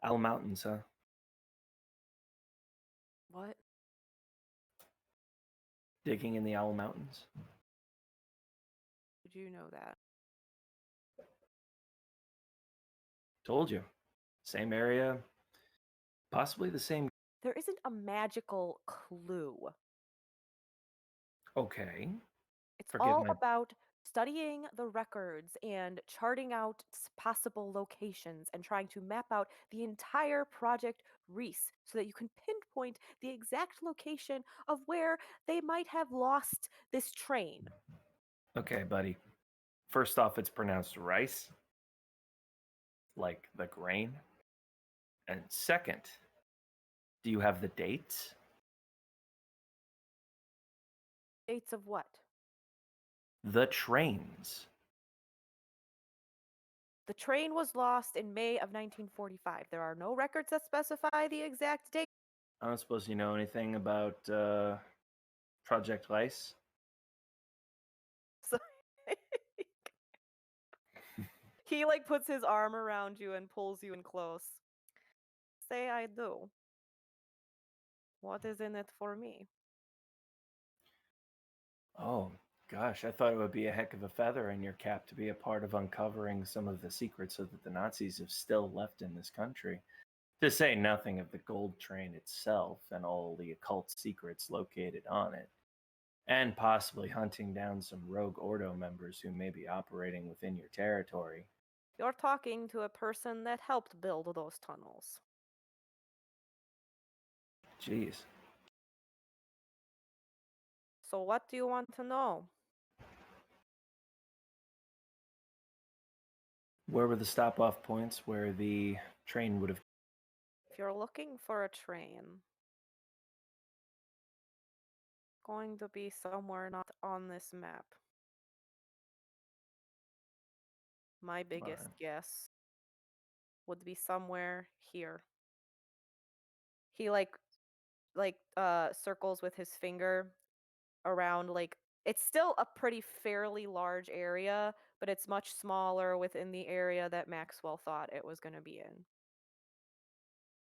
Owl Mountains, huh? What? Digging in the Owl Mountains. Did you know that? Told you. Same area. Possibly the same. There isn't a magical clue. Okay. It's Forgive all my. about studying the records and charting out possible locations and trying to map out the entire Project Reese so that you can pinpoint the exact location of where they might have lost this train. Okay, buddy. First off, it's pronounced rice, like the grain. And second, do you have the dates? Dates of what? The trains. The train was lost in May of 1945. There are no records that specify the exact date. I don't suppose you know anything about Project Rice? So he like puts his arm around you and pulls you in close. Say I do. What is in it for me? Oh, gosh, I thought it would be a heck of a feather in your cap to be a part of uncovering some of the secrets so that the Nazis have still left in this country. To say nothing of the gold train itself and all the occult secrets located on it, and possibly hunting down some rogue Ordo members who may be operating within your territory. You're talking to a person that helped build those tunnels. Jeez. So what do you want to know? Where were the stop off points where the train would have. If you're looking for a train, it's going to be somewhere not on this map. My biggest Alright. guess would be somewhere here. He like circles with his finger around like it's still a pretty fairly large area, but it's much smaller within the area that Maxwell thought it was going to be in.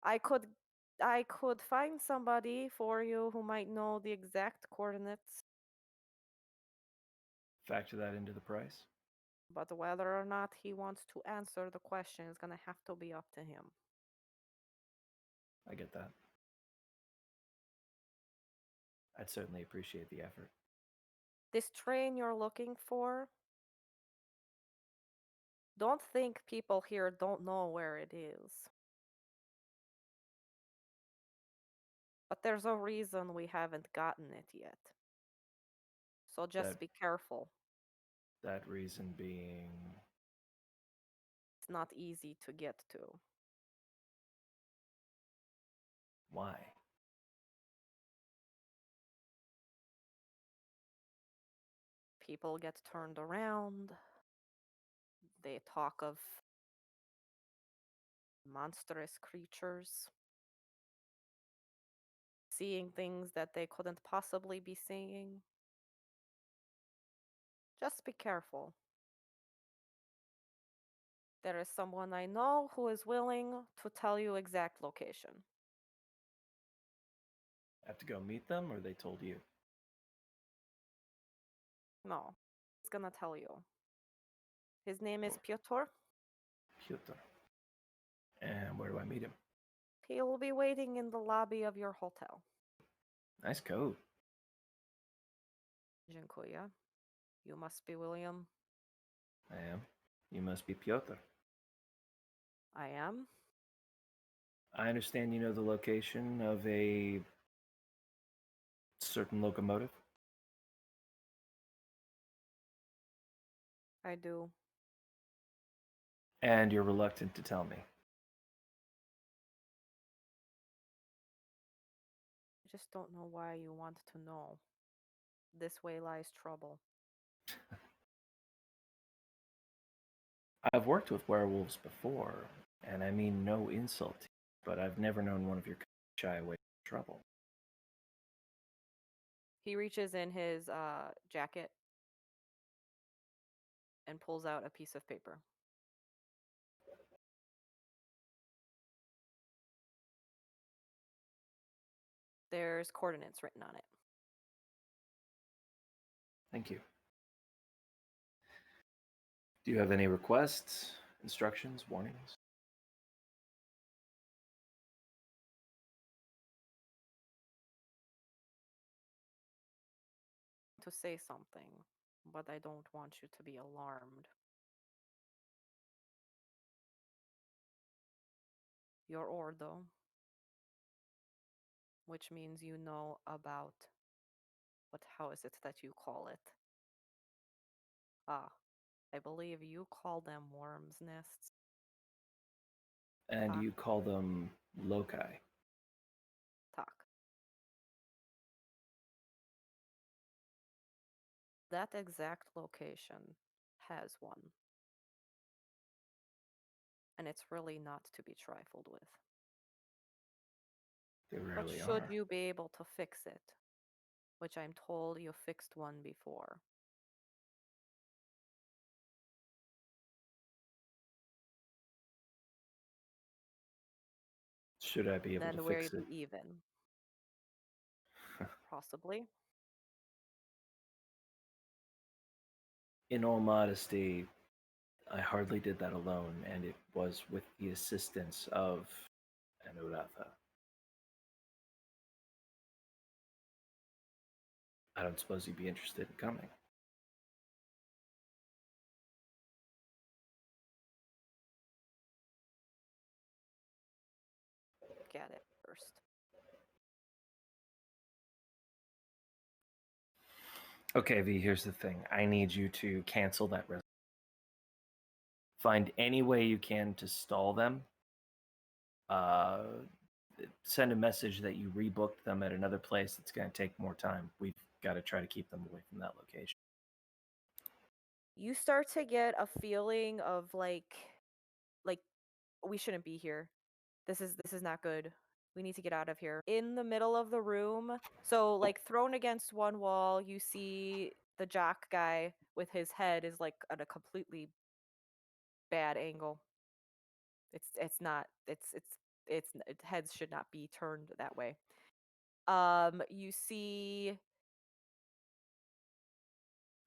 I could find somebody for you who might know the exact coordinates, Factor that into the price. but whether or not he wants to answer the question is going to have to be up to him. I get that. I'd certainly appreciate the effort. This train you're looking for, don't think people here don't know where it is. But there's a reason we haven't gotten it yet. So just be careful. That reason being. It's not easy to get to. Why? People get turned around. They talk of monstrous creatures seeing things that they couldn't possibly be seeing. Just be careful. There is someone I know who is willing to tell you exact location. I have to go meet them, or they told you? No, he's gonna tell you. His name is Piotr. Piotr. And where do I meet him? He will be waiting in the lobby of your hotel. Nice code. Dziękuję. You must be William. I am. You must be Piotr. I am. I understand you know the location of a certain locomotive. I do. And you're reluctant to tell me. I just don't know why you want to know. This way lies trouble. I've worked with werewolves before, and I mean no insult, but I've never known one of your kind shy away from trouble. He reaches in his jacket and pulls out a piece of paper. There's coordinates written on it. Thank you. Do you have any requests, instructions, warnings? To say something, but I don't want you to be alarmed. Your ordo, which means you know about how is it that you call it? I believe you call them worms' nests. And you call them loci. Tak. That exact location has one. And it's really not to be trifled with. They But rarely should are. you be able to fix it, which I'm told you fixed one before, Should I be able then to we're fix it? even. Possibly. In all modesty, I hardly did that alone, and it was with the assistance of an Uratha. I don't suppose you'd be interested in coming. Get it first. Okay, V, here's the thing. I need you to cancel that reservation. Find any way you can to stall them. Send a message that you rebooked them at another place that's going to take more time. We've got to try to keep them away from that location. You start to get a feeling of like we shouldn't be here. This is not good. We need to get out of here. In the middle of the room, so like thrown against one wall, you see the jock guy with his head is like at a completely bad angle. It's not heads should not be turned that way. You see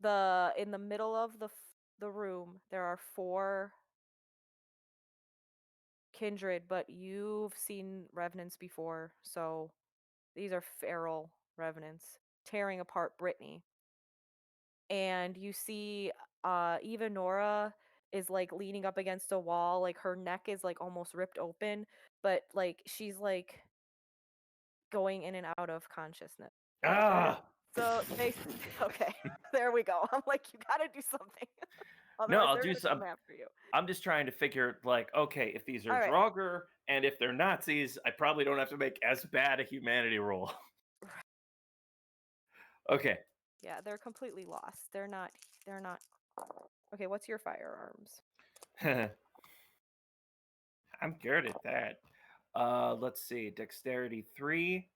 in the middle of the room there are 4 kindred, but you've seen revenants before, so these are feral revenants tearing apart Brittany. And you see even Nora is like leaning up against a wall, like her neck is like almost ripped open, but like she's like going in and out of consciousness. Ah! So they okay, there we go. I'm like, you gotta do something. No, Otherwise I'll they're do gonna some. come after you. I'm just trying to figure, like, okay, if these are All right. Draugr and if they're Nazis, I probably don't have to make as bad a humanity roll. Okay. Yeah, they're completely lost. They're not. Okay, what's your firearms? I'm good at that. Let's see. Dexterity 3.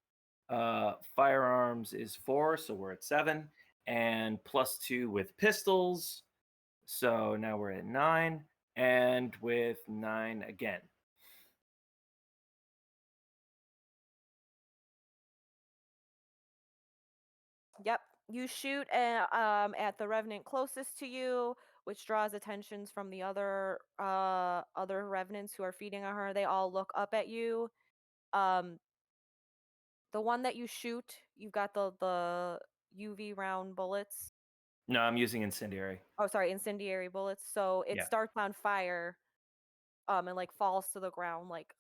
Firearms is 4, so we're at 7. And +2 with pistols. So now we're at 9. And with 9 again. Yep. You shoot at the revenant closest to you, which draws attentions from the other revenants who are feeding on her. They all look up at you. The one that you shoot, you've got the UV round bullets. No, I'm using incendiary. Oh, sorry, incendiary bullets. So it starts on fire, and like falls to the ground, like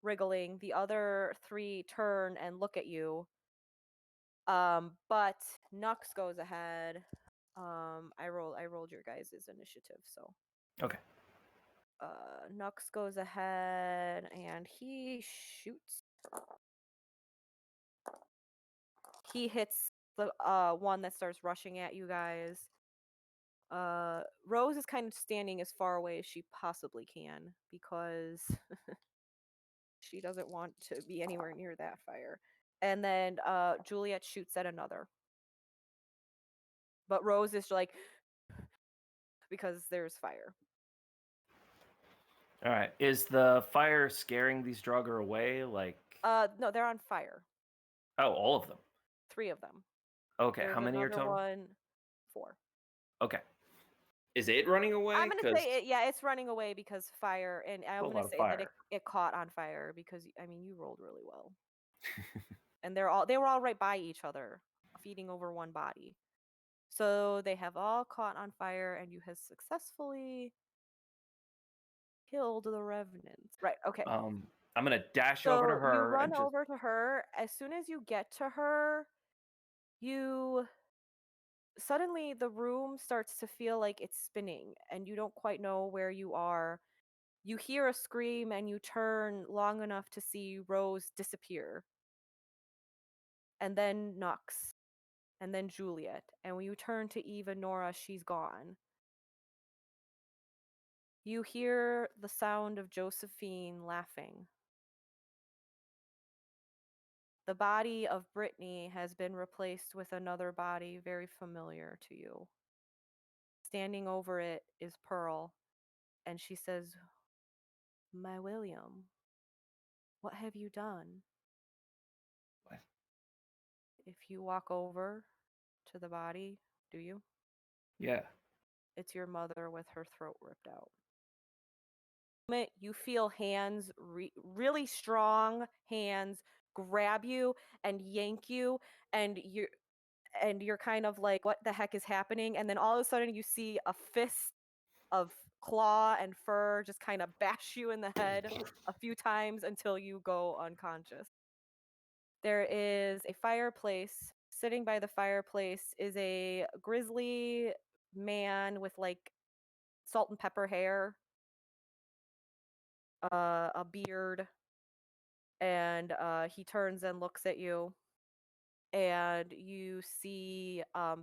wriggling. The other 3 turn and look at you. But Nux goes ahead. I rolled your guys' initiative, so. Okay. Nux goes ahead and he shoots. He hits the one that starts rushing at you guys. Rose is kind of standing as far away as she possibly can because she doesn't want to be anywhere near that fire. And then Juliet shoots at another. But Rose is like because there's fire. All right. Is the fire scaring these Draugr away? Like, No, they're on fire. Oh, all of them. 3 of them. Okay, There's how many are another total? one, 4. Okay. Is it running away? I'm gonna 'Cause say it. Yeah, it's running away because fire, and a I'm gonna lot of say that it, fire. it caught on fire because I mean you rolled really well, and they were all right by each other, feeding over one body. So they have all caught on fire, and you have successfully killed the revenants. Right. Okay. I'm gonna dash over to So you her run and just over to her. As soon as you get to her, you suddenly the room starts to feel like it's spinning, and you don't quite know where you are. You hear a scream and you turn long enough to see Rose disappear. And then Nux. And then Juliet. And when you turn to Eva Nora, she's gone. You hear the sound of Josephine laughing. The body of Brittany has been replaced with another body very familiar to you. Standing over it is Pearl, and she says, "My William, what have you done?" what? If you walk over to the body, do you? Yeah. It's your mother with her throat ripped out. You feel hands, really strong hands, grab you and yank you, and you're kind of like, what the heck is happening? And then all of a sudden you see a fist of claw and fur just kind of bash you in the head a few times until you go unconscious. There is a fireplace. Sitting by the fireplace is a grizzly man with like salt and pepper hair, a beard, and he turns and looks at you, and you see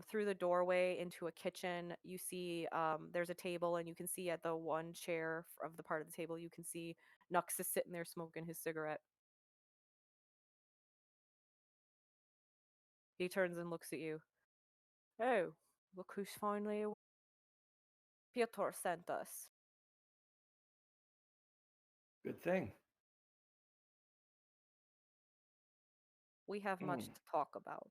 through the doorway into a kitchen. You see there's a table, and you can see at the one chair of the part of the table, you can see Nux is sitting there smoking his cigarette. He turns and looks at you. "Oh, look who's finally awake. Piotr sent us." Good thing. We have much Mm. to talk about.